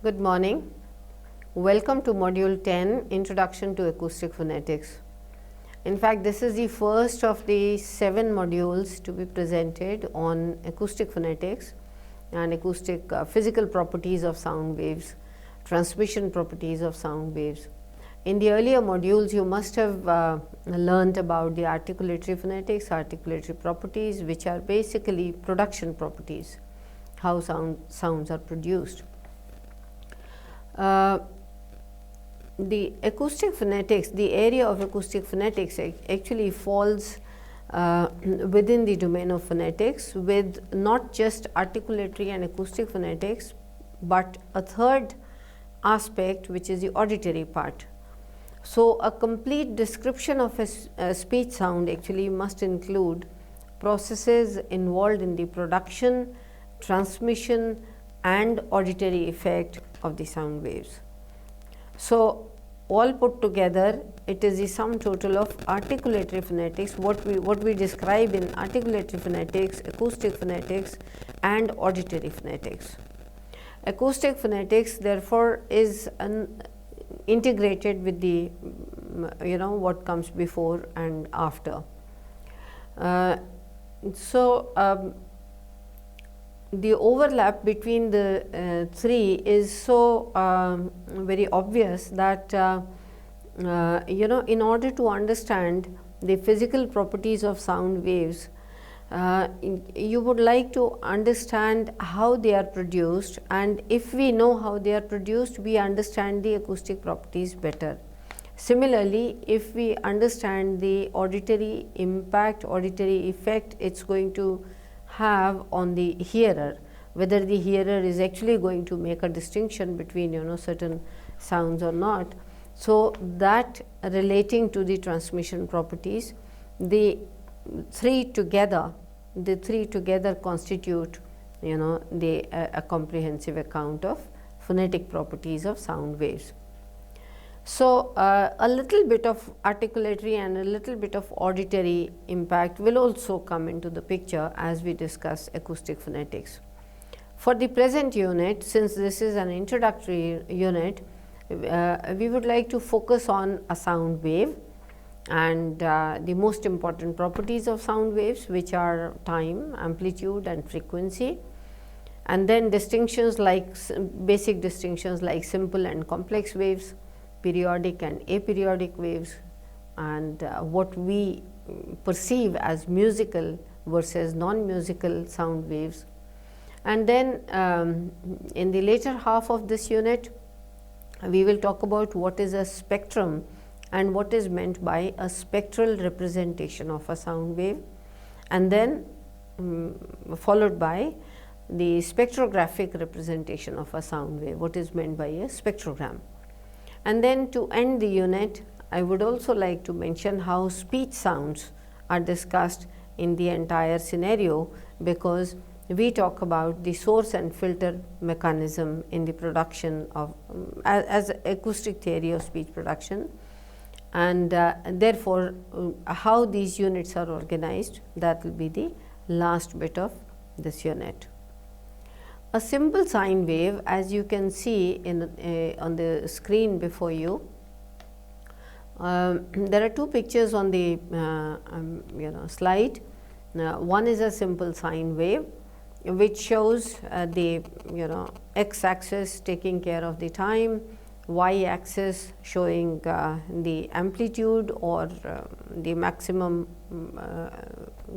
Good morning. Welcome to Module 10, Introduction to Acoustic Phonetics. In fact, this is the first of the 7 modules to be presented on acoustic phonetics and acoustic physical properties of sound waves, transmission properties of sound waves. In the earlier modules, you must have learnt about the articulatory phonetics, articulatory properties, which are basically production properties, how sounds are produced. The acoustic phonetics, the area of acoustic phonetics actually falls within the domain of phonetics, with not just articulatory and acoustic phonetics, but a third aspect, which is the auditory part. So, a complete description of a speech sound actually must include processes involved in the production, transmission and auditory effect of the sound waves. So, all put together, it is the sum total of articulatory phonetics, what we describe in articulatory phonetics, acoustic phonetics and auditory phonetics. Acoustic phonetics therefore is integrated with the what comes before and after. The overlap between the three is so very obvious that in order to understand the physical properties of sound waves, you would like to understand how they are produced, and if we know how they are produced, we understand the acoustic properties better. Similarly, if we understand the auditory impact, auditory effect it's going to have on the hearer, whether the hearer is actually going to make a distinction between certain sounds or not. So, that relating to the transmission properties, the three together constitute a comprehensive account of phonetic properties of sound waves. So, a little bit of articulatory and a little bit of auditory impact will also come into the picture as we discuss acoustic phonetics. For the present unit, since this is an introductory unit, we would like to focus on a sound wave and the most important properties of sound waves, which are time, amplitude and frequency, and then distinctions like basic distinctions like simple and complex waves, periodic and aperiodic waves, and what we perceive as musical versus non-musical sound waves. And then in the later half of this unit, we will talk about what is a spectrum and what is meant by a spectral representation of a sound wave, and then followed by the spectrographic representation of a sound wave, what is meant by a spectrogram. And then to end the unit, I would also like to mention how speech sounds are discussed in the entire scenario, because we talk about the source and filter mechanism in the production of as acoustic theory of speech production, and therefore how these units are organized, that will be the last bit of this unit. A simple sine wave, as you can see on the screen before you, there are two pictures on the slide. One is a simple sine wave, which shows the x axis taking care of the time, y axis showing the amplitude or the maximum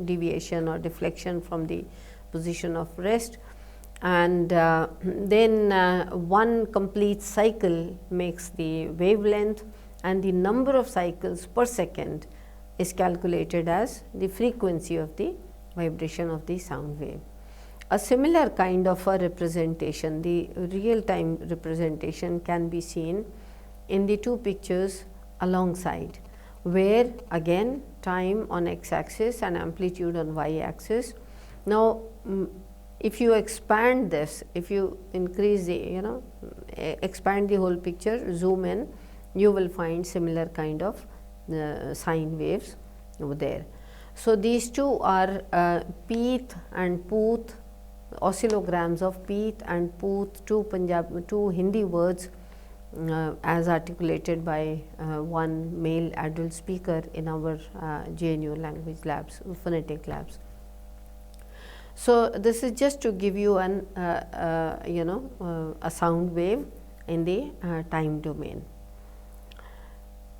deviation or deflection from the position of rest, and then one complete cycle makes the wavelength, and the number of cycles per second is calculated as the frequency of the vibration of the sound wave. A similar kind of a representation, the real time representation, can be seen in the two pictures alongside, where again time on x axis and amplitude on y axis. Now, if you expand this, if you increase the expand the whole picture, zoom in, you will find similar kind of sine waves over there. So, these two are pth and pooth oscillograms of Peet and Poot, two Hindi words as articulated by one male adult speaker in our JNU language labs, phonetic labs. So, this is just to give you an a sound wave in the time domain.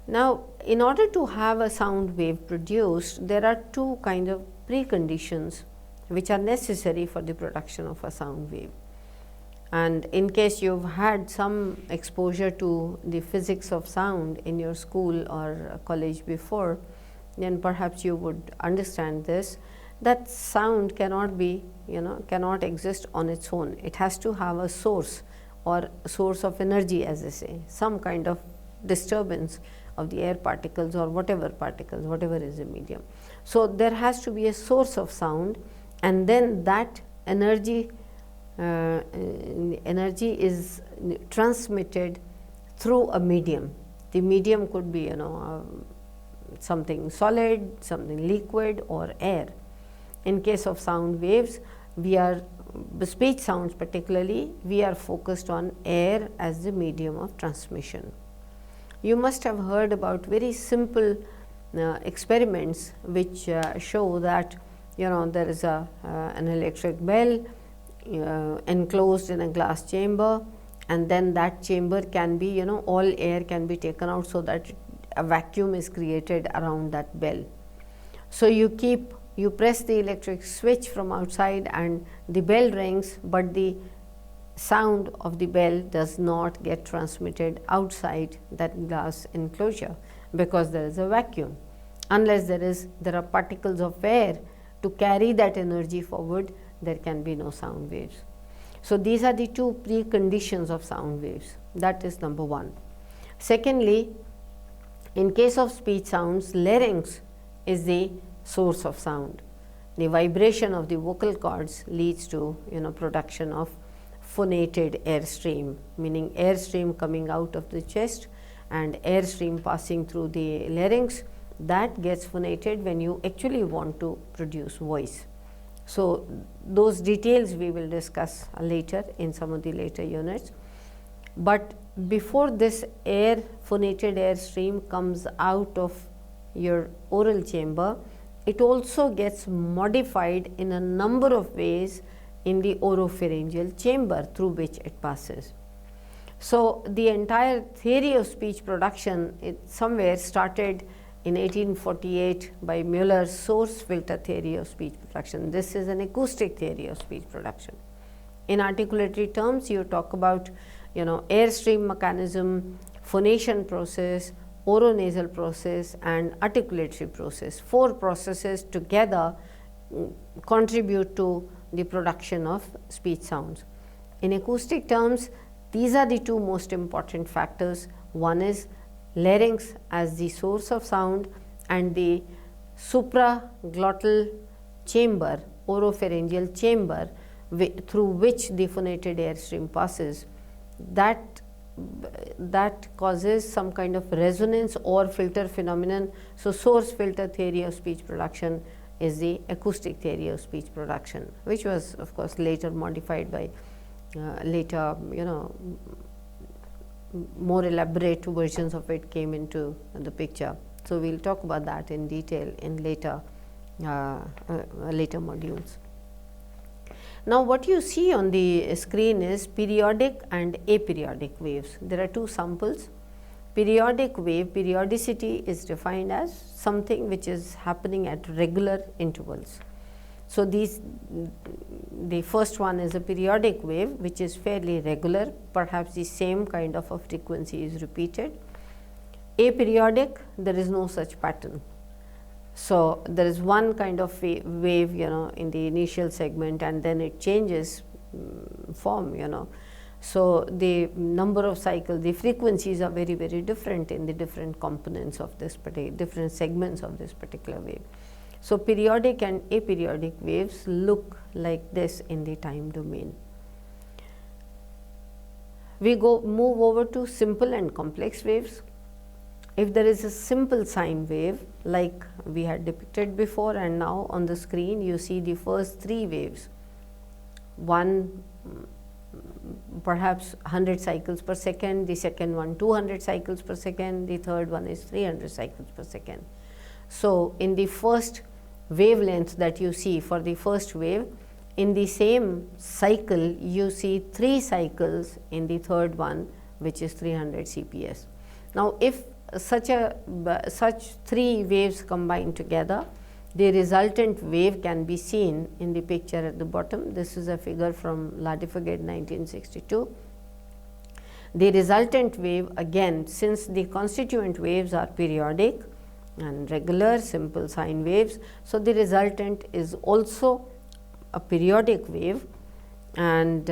Now, in order to have a sound wave produced, there are two kinds of preconditions which are necessary for the production of a sound wave. And in case you have had some exposure to the physics of sound in your school or college before, then perhaps you would understand this, that sound cannot be, cannot exist on its own. It has to have a source or source of energy, as they say, some kind of disturbance of the air particles or whatever particles, whatever is the medium. So, there has to be a source of sound, and then that energy is transmitted through a medium. The medium could be something solid, something liquid, or air. In case of sound waves, speech sounds particularly, we are focused on air as the medium of transmission. You must have heard about very simple experiments which show that there is an electric bell enclosed in a glass chamber, and then that chamber can be, all air can be taken out so that a vacuum is created around that bell. So, you press the electric switch from outside and the bell rings, but the sound of the bell does not get transmitted outside that glass enclosure because there is a vacuum. Unless there are particles of air to carry that energy forward, there can be no sound waves. So, these are the two preconditions of sound waves. That is number one. Secondly, in case of speech sounds, larynx is the source of sound. The vibration of the vocal cords leads to production of phonated airstream, meaning airstream coming out of the chest and airstream passing through the larynx. That gets phonated when you actually want to produce voice. So, those details we will discuss later in some of the later units. But before this phonated airstream comes out of your oral chamber, it also gets modified in a number of ways in the oropharyngeal chamber through which it passes. So, the entire theory of speech production somewhere started in 1848 by Mueller's source filter theory of speech production. This is an acoustic theory of speech production. In articulatory terms, you talk about airstream mechanism, phonation process, oronasal process, and articulatory process. 4 processes together contribute to the production of speech sounds. In acoustic terms, these are the two most important factors. One is larynx as the source of sound, and the supraglottal chamber, oropharyngeal chamber, through which the phonated airstream passes. That causes some kind of resonance or filter phenomenon. So, source filter theory of speech production is the acoustic theory of speech production, which was of course later modified by more elaborate versions of it came into the picture. So, we will talk about that in detail in later modules. Now, what you see on the screen is periodic and aperiodic waves. There are two samples. Periodic wave, periodicity is defined as something which is happening at regular intervals. So, the first one is a periodic wave which is fairly regular, perhaps the same kind of a frequency is repeated. Aperiodic, there is no such pattern. So, there is one kind of wave in the initial segment, and then it changes form. So, the number of cycles, the frequencies are very, very different in the different components of this different segments of this particular wave. So, periodic and aperiodic waves look like this in the time domain. We move over to simple and complex waves. If there is a simple sine wave like we had depicted before, and now on the screen you see the first 3 waves. one perhaps 100 cycles per second, the second one 200 cycles per second, the third one is 300 cycles per second. So in the first wavelength that you see for the first wave, in the same cycle you see 3 cycles in the third one, which is 300 CPS. Now if such 3 waves combine together, the resultant wave can be seen in the picture at the bottom. This is a figure from Ladefoged 1962. The resultant wave, again, since the constituent waves are periodic and regular simple sine waves, so the resultant is also a periodic wave, and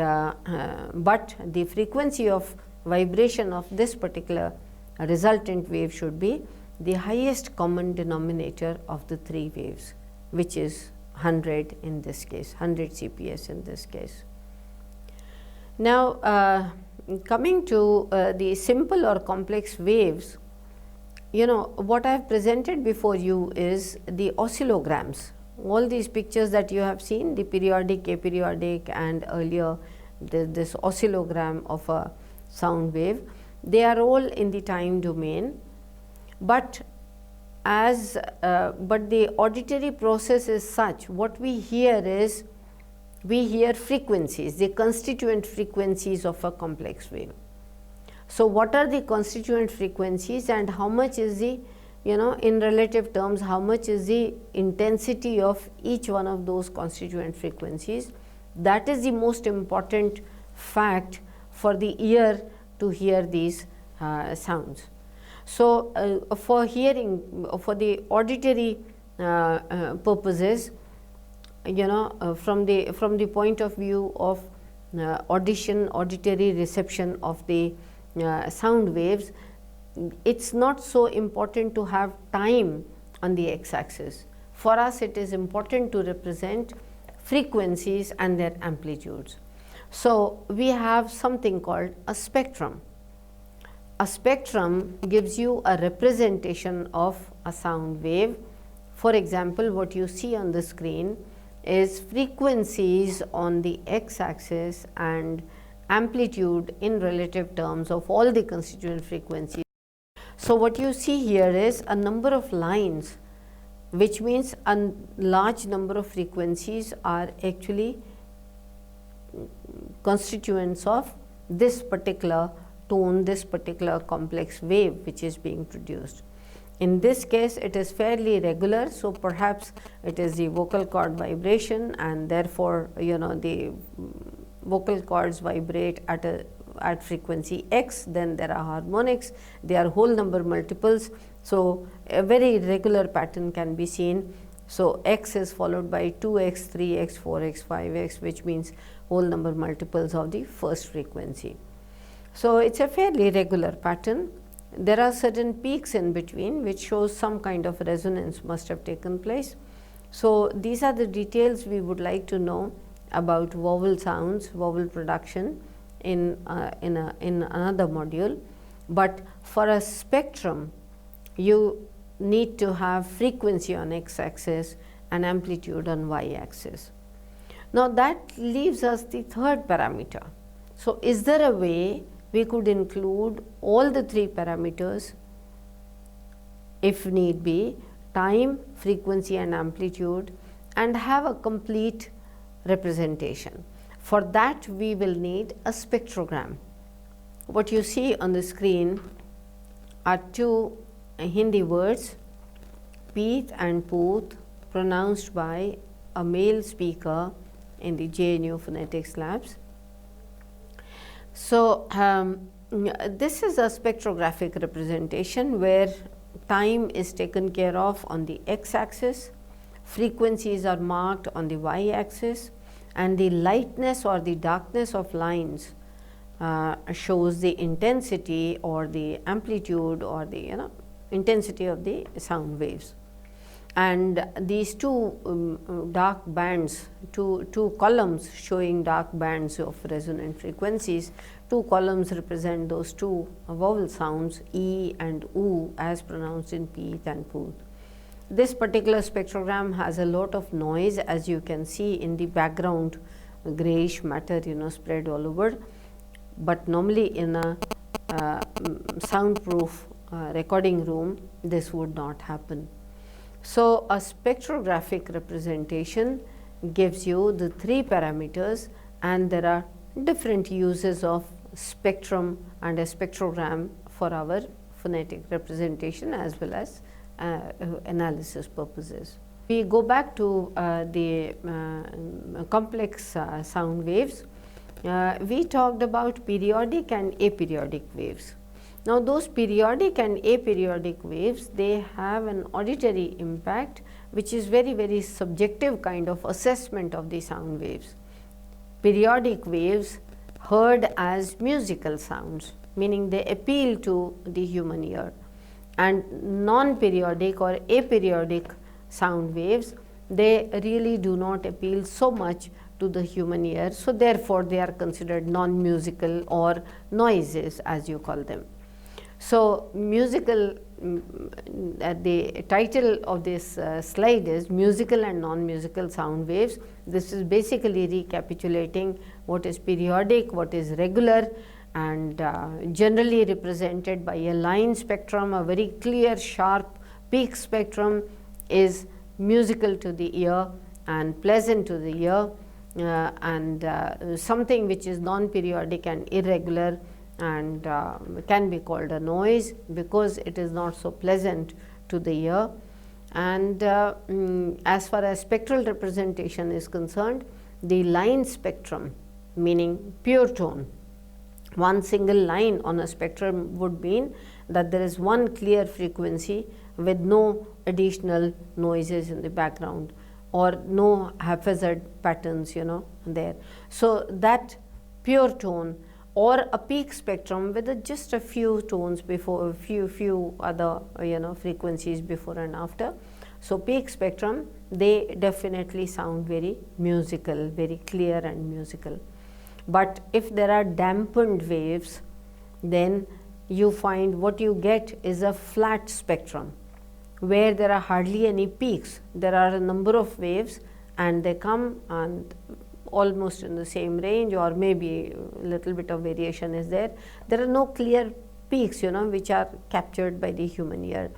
but the frequency of vibration of this particular resultant wave should be the highest common denominator of the 3 waves, which is 100 in this case, 100 CPS in this case. Now coming to the simple or complex waves, you know, what I have presented before you is the oscillograms. All these pictures that you have seen, the periodic, aperiodic, and earlier this oscillogram of a sound wave, they are all in the time domain, but but the auditory process is such, what we hear is, we hear frequencies, the constituent frequencies of a complex wave. So what are the constituent frequencies, and how much is the, you know, in relative terms, how much is the intensity of each one of those constituent frequencies? That is the most important fact for the ear to hear these sounds. So for hearing, for the auditory purposes, you know, from the point of view of audition, auditory reception of the sound waves, it's not so important to have time on the x-axis. For us, it is important to represent frequencies and their amplitudes. So we have something called a spectrum. A spectrum gives you a representation of a sound wave. For example, what you see on the screen is frequencies on the x-axis and amplitude in relative terms of all the constituent frequencies. So what you see here is a number of lines, which means a large number of frequencies are actually constituents of this particular tone, this particular complex wave which is being produced. In this case, it is fairly regular, so perhaps it is the vocal cord vibration, and therefore, you know, the vocal cords vibrate at frequency x, then there are harmonics, they are whole number multiples, so a very regular pattern can be seen. So x is followed by 2x, 3x, 4x, 5x, which means whole number multiples of the first frequency. So it's a fairly regular pattern. There are certain peaks in between, which shows some kind of resonance must have taken place. So these are the details we would like to know about vowel sounds, vowel production in another module. But for a spectrum, you need to have frequency on x-axis and amplitude on y-axis. Now that leaves us the third parameter. So is there a way we could include all the 3 parameters if need be, time, frequency and amplitude, and have a complete representation? For that we will need a spectrogram. What you see on the screen are 2 Hindi words, Peeth and Pooth, pronounced by a male speaker in the JNU Phonetics labs. So this is a spectrographic representation where time is taken care of on the x-axis, frequencies are marked on the y-axis, and the lightness or the darkness of lines shows the intensity or the amplitude or the intensity of the sound waves. And these 2 dark bands, two columns showing dark bands of resonant frequencies, 2 columns represent those 2 vowel sounds, E and U, as pronounced in Peeth and Pooth. This particular spectrogram has a lot of noise, as you can see in the background grayish matter, spread all over. But normally in a soundproof recording room, this would not happen. So a spectrographic representation gives you the 3 parameters, and there are different uses of spectrum and a spectrogram for our phonetic representation as well as analysis purposes. We go back to the complex sound waves. We talked about periodic and aperiodic waves. Now those periodic and aperiodic waves, they have an auditory impact which is very subjective kind of assessment of the sound waves. Periodic waves heard as musical sounds, meaning they appeal to the human ear, and non-periodic or aperiodic sound waves, they really do not appeal so much to the human ear, so therefore they are considered non-musical or noises as you call them. So musical, the title of this slide is musical and non-musical sound waves. This is basically recapitulating what is periodic, what is regular, and generally represented by a line spectrum. A very clear sharp peak spectrum is musical to the ear and pleasant to the ear, and something which is non-periodic and irregular and can be called a noise because it is not so pleasant to the ear. And as far as spectral representation is concerned, the line spectrum, meaning pure tone, one single line on a spectrum would mean that there is one clear frequency with no additional noises in the background or no haphazard patterns there. So that pure tone, or a peak spectrum with just a few tones before, a few other frequencies before and after. So peak spectrum, they definitely sound very musical, very clear and musical. But if there are dampened waves, then you find what you get is a flat spectrum where there are hardly any peaks. There are a number of waves and they come and almost in the same range, or maybe a little bit of variation is there. There are no clear peaks which are captured by the human ear.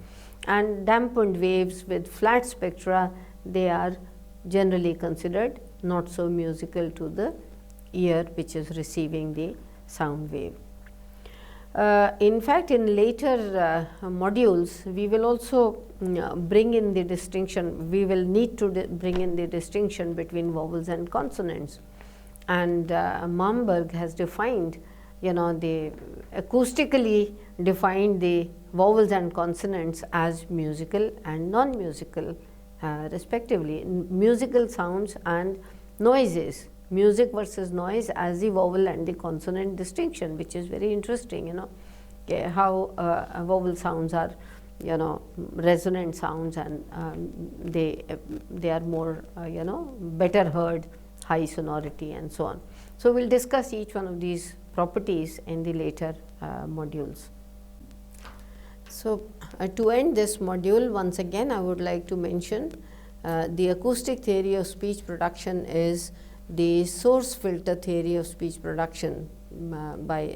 And dampened waves with flat spectra, they are generally considered not so musical to the ear which is receiving the sound wave. In fact, in later modules, we will also bring in the distinction, we will need to bring in the distinction between vowels and consonants. And Mamberg has defined, the acoustically defined the vowels and consonants as musical and non-musical respectively, musical sounds and noises. Music versus noise as the vowel and the consonant distinction, which is very interesting, how vowel sounds are, resonant sounds, and they are more, better heard, high sonority and so on. So we'll discuss each one of these properties in the later modules. So to end this module, once again I would like to mention the acoustic theory of speech production is the source filter theory of speech production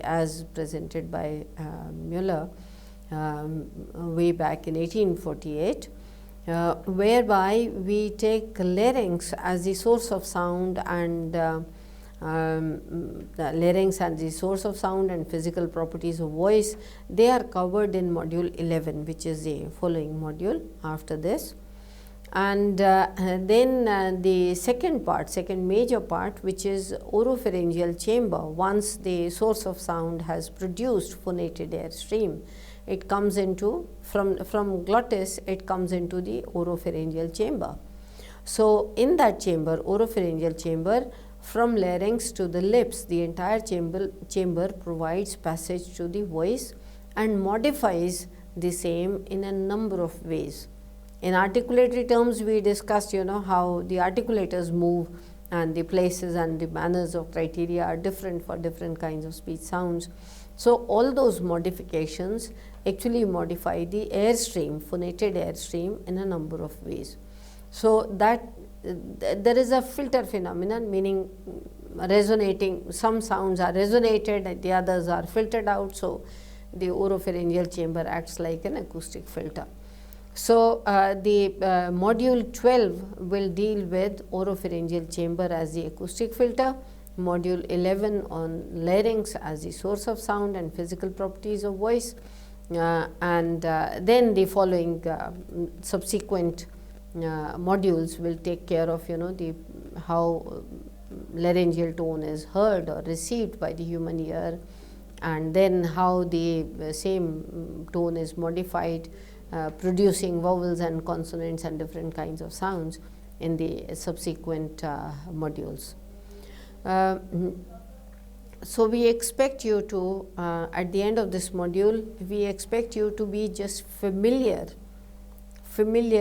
as presented by Mueller way back in 1848, whereby we take larynx as the source of sound, and the larynx and the source of sound and physical properties of voice, they are covered in module 11, which is the following module after this. And then the second major part, which is oropharyngeal chamber. Once the source of sound has produced phonated air stream, it comes into, from glottis, it comes into the oropharyngeal chamber. So in that chamber, oropharyngeal chamber, from larynx to the lips, the entire chamber provides passage to the voice and modifies the same in a number of ways. In articulatory terms, we discussed, how the articulators move and the places and the manners of criteria are different for different kinds of speech sounds. So all those modifications actually modify the airstream, phonated airstream, in a number of ways. So that there is a filter phenomenon, meaning resonating, some sounds are resonated and the others are filtered out. So the oropharyngeal chamber acts like an acoustic filter. So the module 12 will deal with oropharyngeal chamber as the acoustic filter, module 11 on larynx as the source of sound and physical properties of voice, and then the following subsequent modules will take care of the how laryngeal tone is heard or received by the human ear, and then how the same tone is modified, producing vowels and consonants and different kinds of sounds in the subsequent modules. So we expect you to, at the end of this module, we expect you to be just familiar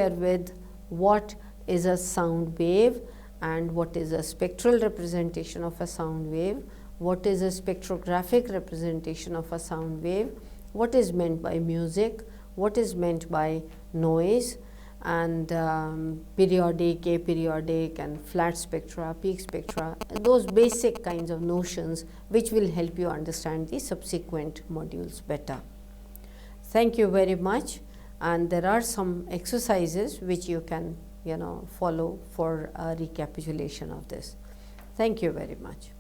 with what is a sound wave and what is a spectral representation of a sound wave, what is a spectrographic representation of a sound wave, what is meant by music, what is meant by noise, and periodic, aperiodic, and flat spectra, peak spectra, those basic kinds of notions which will help you understand the subsequent modules better. Thank you very much, and there are some exercises which you can follow for a recapitulation of this. Thank you very much.